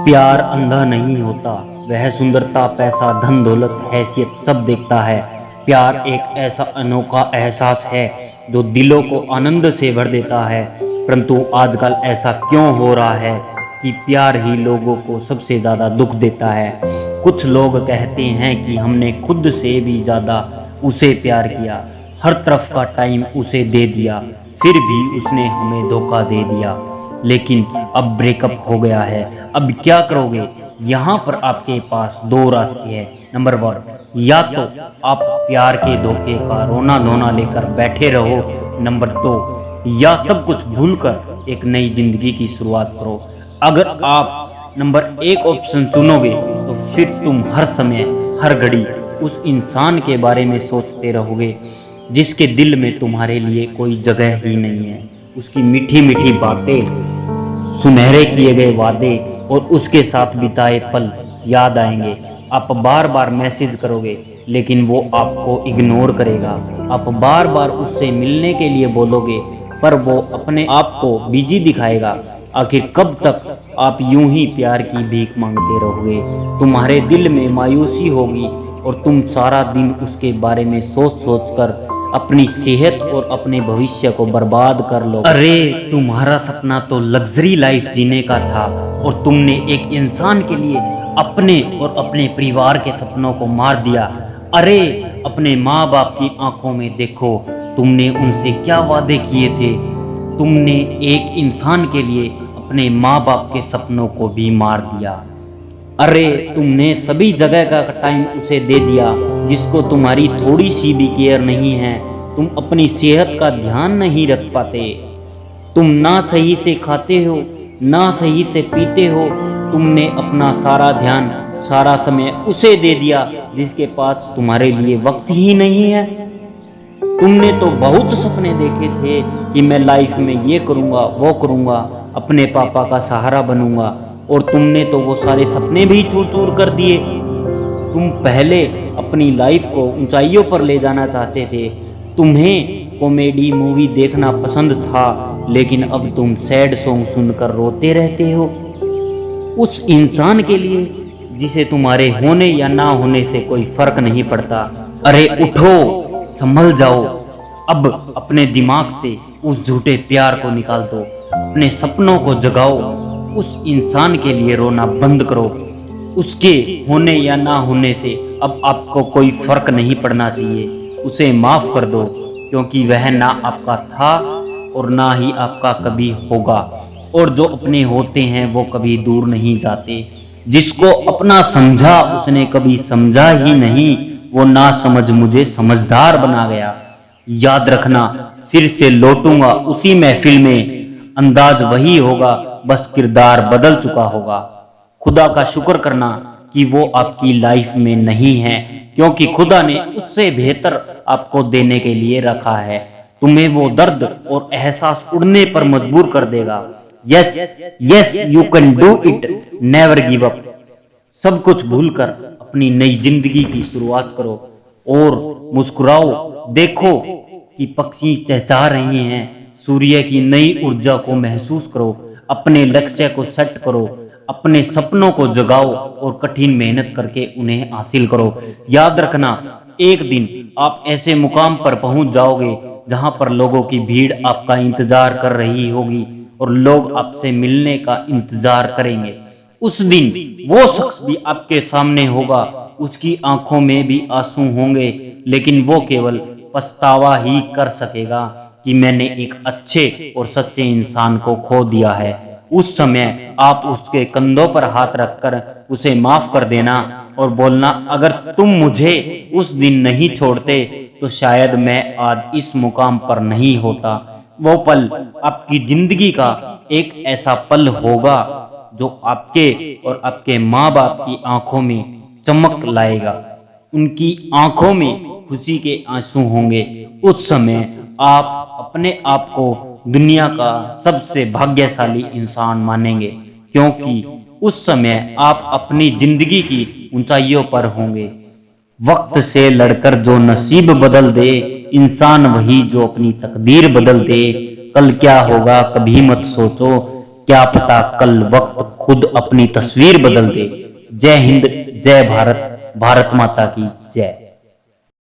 प्यार अंधा नहीं होता, वह सुंदरता, पैसा, धन दौलत, हैसियत सब देखता है। प्यार एक ऐसा अनोखा एहसास है जो दिलों को आनंद से भर देता है। परंतु आजकल ऐसा क्यों हो रहा है कि प्यार ही लोगों को सबसे ज्यादा दुख देता है। कुछ लोग कहते हैं कि हमने खुद से भी ज्यादा उसे प्यार किया, हर तरफ का टाइम उसे दे दिया, फिर भी उसने हमें धोखा दे दिया। लेकिन अब ब्रेकअप हो गया है, अब क्या करोगे? यहाँ पर आपके पास दो रास्ते हैं। नंबर 1, या तो आप प्यार के धोखे का रोना धोना लेकर बैठे रहो। नंबर 2, या सब कुछ भूलकर एक नई जिंदगी की शुरुआत करो। अगर आप नंबर 1 ऑप्शन चुनोगे तो फिर तुम हर समय हर घड़ी उस इंसान के बारे में सोचते रहोगे जिसके दिल में तुम्हारे लिए कोई जगह ही नहीं है। उसकी मीठी मीठी बातें, सुनहरे किए गए वादे और उसके साथ बिताए पल याद आएंगे। आप बार बार मैसेज करोगे लेकिन वो आपको इग्नोर करेगा। आप बार बार उससे मिलने के लिए बोलोगे पर वो अपने आप को बिजी दिखाएगा। आखिर कब तक आप यूं ही प्यार की भीख मांगते रहोगे? तुम्हारे दिल में मायूसी होगी और तुम सारा दिन उसके बारे में सोच सोच कर अपनी सेहत और अपने भविष्य को बर्बाद कर लो। अरे तुम्हारा सपना तो लग्जरी लाइफ जीने का था और तुमने एक इंसान के लिए अपने और अपने परिवार के सपनों को मार दिया। अरे अपने माँ बाप की आंखों में देखो, तुमने उनसे क्या वादे किए थे। तुमने एक इंसान के लिए अपने माँ बाप के सपनों को भी मार दिया। अरे तुमने सभी जगह का टाइम उसे दे दिया जिसको तुम्हारी थोड़ी सी भी केयर नहीं है। तुम अपनी सेहत का ध्यान नहीं रख पाते। तुम ना सही से खाते हो ना सही से पीते हो। तुमने अपना सारा ध्यान सारा समय उसे दे दिया जिसके पास तुम्हारे लिए वक्त ही नहीं है। तुमने तो बहुत सपने देखे थे कि मैं लाइफ में ये करूँगा वो करूँगा, अपने पापा का सहारा बनूंगा, और तुमने तो वो सारे सपने भी चूर चूर कर दिए। तुम पहले अपनी लाइफ को ऊंचाइयों पर ले जाना चाहते थे। तुम्हें कॉमेडी मूवी देखना पसंद था लेकिन अब तुम सैड सॉन्ग सुनकर रोते रहते हो उस इंसान के लिए जिसे तुम्हारे होने या ना होने से कोई फर्क नहीं पड़ता। अरे उठो, संभल जाओ। अब अपने दिमाग से उस झूठे प्यार को निकाल दो, अपने सपनों को जगाओ। उस इंसान के लिए रोना बंद करो। उसके होने या ना होने से अब आपको कोई फर्क नहीं पड़ना चाहिए। उसे माफ कर दो क्योंकि वह ना आपका था और ना ही आपका कभी होगा। और जो अपने होते हैं वो कभी दूर नहीं जाते। जिसको अपना समझा उसने कभी समझा ही नहीं। वो ना समझ मुझे समझदार बना गया। याद रखना, फिर से लौटूंगा उसी महफिल में। अंदाज वही होगा, बस किरदार बदल चुका होगा। खुदा का शुक्र करना कि वो आपकी लाइफ में नहीं है, क्योंकि खुदा ने उससे बेहतर आपको देने के लिए रखा है। तुम्हें वो दर्द और एहसास उड़ने पर मजबूर कर देगा। Yes yes, you can do it, never give up. सब कुछ भूलकर अपनी नई जिंदगी की शुरुआत करो और मुस्कुराओ। देखो कि पक्षी चहचहा रहे हैं। सूर्य की नई ऊर्जा को महसूस करो। अपने लक्ष्य को सेट करो, अपने सपनों को जगाओ और कठिन मेहनत करके उन्हें हासिल करो। याद रखना, एक दिन आप ऐसे मुकाम पर पहुंच जाओगे जहां पर लोगों की भीड़ आपका इंतजार कर रही होगी और लोग आपसे मिलने का इंतजार करेंगे। उस दिन वो शख्स भी आपके सामने होगा, उसकी आंखों में भी आंसू होंगे, लेकिन वो केवल पछतावा ही कर सकेगा कि मैंने एक अच्छे और सच्चे इंसान को खो दिया है। उस समय आप उसके कंधों पर हाथ रखकर उसे माफ कर देना और बोलना, अगर तुम मुझे उस दिन नहीं छोड़ते तो शायद मैं आज इस मुकाम पर नहीं होता। वो पल आपकी जिंदगी का एक ऐसा पल होगा जो आपके और आपके माँ बाप की आंखों में चमक लाएगा। उनकी आंखों में खुशी के आंसू होंगे। उस समय आप अपने आप को दुनिया का सबसे भाग्यशाली इंसान मानेंगे, क्योंकि उस समय आप अपनी जिंदगी की ऊंचाइयों पर होंगे। वक्त से लड़कर जो नसीब बदल दे, इंसान वही जो अपनी तकदीर बदल दे। कल क्या होगा कभी मत सोचो, क्या पता कल वक्त खुद अपनी तस्वीर बदल दे। जय हिंद, जय भारत, भारत माता की जय।